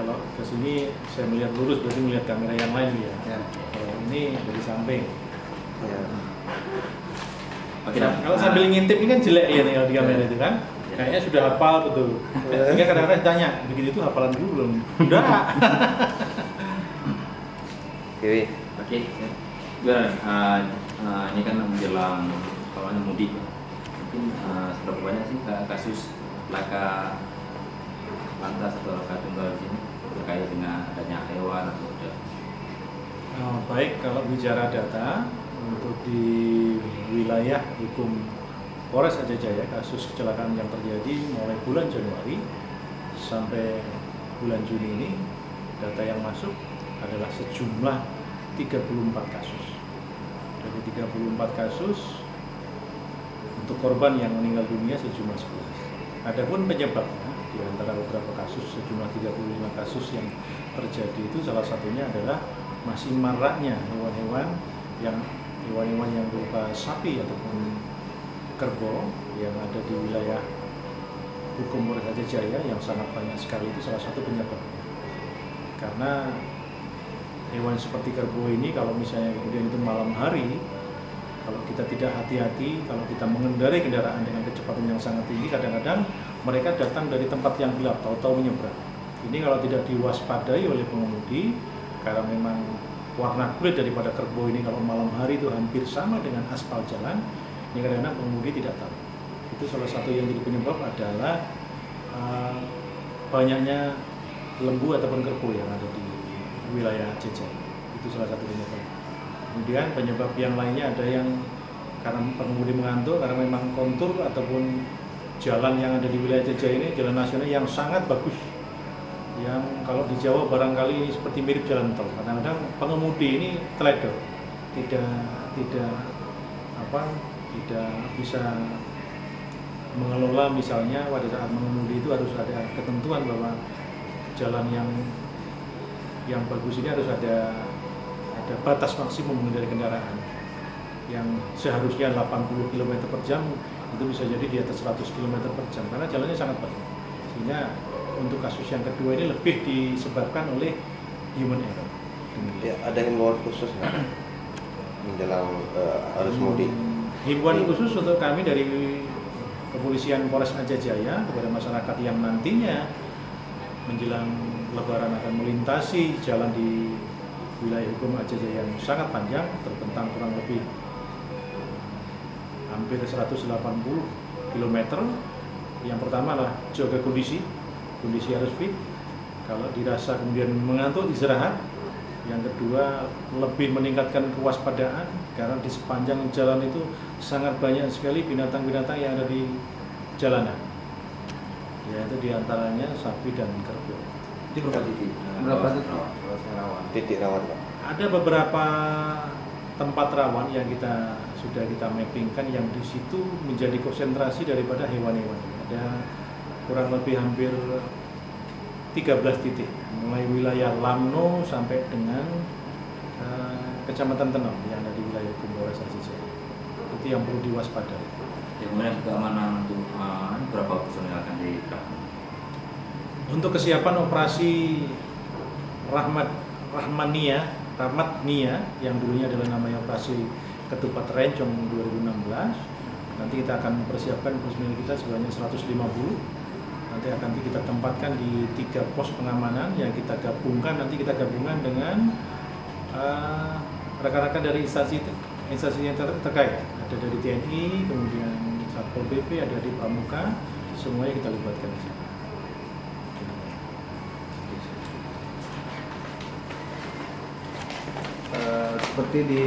Kalau ke sini saya melihat lurus berarti melihat kamera yang lain ya. Kalau ini dari samping. Ya. Nah, kalau sambil ngintip ini kan jelek ya nih di kamera itu kan. Kayaknya sudah hafal betul. Sehingga kadang-kadang tanya, begitu itu hafalan dulu belum? Udah. Oke. Gimana? Ini kan menjelang kawannya mudik. Mungkin seberapa banyak sih kasus laka lantas atau laka tunggal di sini terkait dengan adanya hewan atau tidak? Baik, kalau bicara data untuk di wilayah hukum Polres Aceh Jaya, kasus kecelakaan yang terjadi mulai bulan Januari sampai bulan Juni ini, data yang masuk adalah sejumlah 34 kasus. Dari 34 kasus, untuk korban yang meninggal dunia sejumlah 11. Adapun penyebabnya, di antara beberapa kasus, sejumlah 35 kasus yang terjadi itu salah satunya adalah masih maraknya hewan-hewan yang berupa sapi ataupun kerbau yang ada di wilayah hukum Polres Aceh Jaya yang sangat banyak sekali, itu salah satu penyebabnya. Karena hewan seperti kerbau ini kalau misalnya kemudian itu malam hari, kalau kita tidak hati-hati, kalau kita mengendarai kendaraan dengan kecepatan yang sangat tinggi, kadang-kadang mereka datang dari tempat yang gelap, tahu-tahu menyeberang. Ini kalau tidak diwaspadai oleh pengemudi, karena memang warna kulit daripada kerbau ini kalau malam hari itu hampir sama dengan aspal jalan, ini kadang-kadang pengemudi tidak tahu. Itu salah satu yang jadi penyebab adalah banyaknya lembu ataupun kerbau yang ada di wilayah Aceh Jaya. Itu salah satu penyebab. Kemudian penyebab yang lainnya ada yang karena pengemudi mengantuk, karena memang kontur ataupun jalan yang ada di wilayah Aceh Jaya ini jalan nasional yang sangat bagus. Yang kalau di Jawa barangkali seperti mirip jalan tol. Kadang-kadang pengemudi ini teledor, tidak bisa mengelola, misalnya pada saat mengemudi itu harus ada ketentuan bahwa jalan yang bagus ini harus ada batas maksimum mengendarai kendaraan yang seharusnya 80 km per jam itu bisa jadi di atas 100 km per jam karena jalannya sangat baik. Sehingga untuk kasus yang kedua ini lebih disebabkan oleh human error. Ya, ada himbauan khusus nggak menjelang arus mudik? Himbauan khusus untuk kami dari Kepolisian Polres Aceh Jaya kepada masyarakat yang nantinya menjelang Lebaran akan melintasi jalan di wilayah hukum Aceh Jaya yang sangat panjang, terbentang kurang lebih hampir 180 km. Yang pertama adalah jaga kondisi harus fit. Kalau dirasa kemudian mengantuk, istirahat. Yang kedua, lebih meningkatkan kewaspadaan karena di sepanjang jalan itu sangat banyak sekali binatang-binatang yang ada di jalanan. Yaitu diantaranya sapi dan kerbau. Itu berapa titik? Titik rawan, Pak? Ada beberapa tempat rawan yang sudah kita mappingkan yang di situ menjadi konsentrasi daripada hewan-hewan. Ada kurang lebih hampir 13 titik, mulai wilayah Lamno sampai dengan Kecamatan Tenom yang ada di wilayah Polres Aceh Jaya. Itu yang perlu diwaspadai. Kemudian keamanan untuk berapa personil akan dikerahkan? Untuk kesiapan operasi Rahmat Nia yang dulunya adalah namanya operasi Ketupat Rencong 2016, nanti kita akan mempersiapkan personil kita sebanyak 150. Nanti akan kita tempatkan di 3 pos pengamanan yang kita gabungkan dengan rekan-rekan dari instansi yang terkait. Ada dari TNI, kemudian Satpol PP, ada di Pramuka, semuanya kita libatkan di sini. Seperti di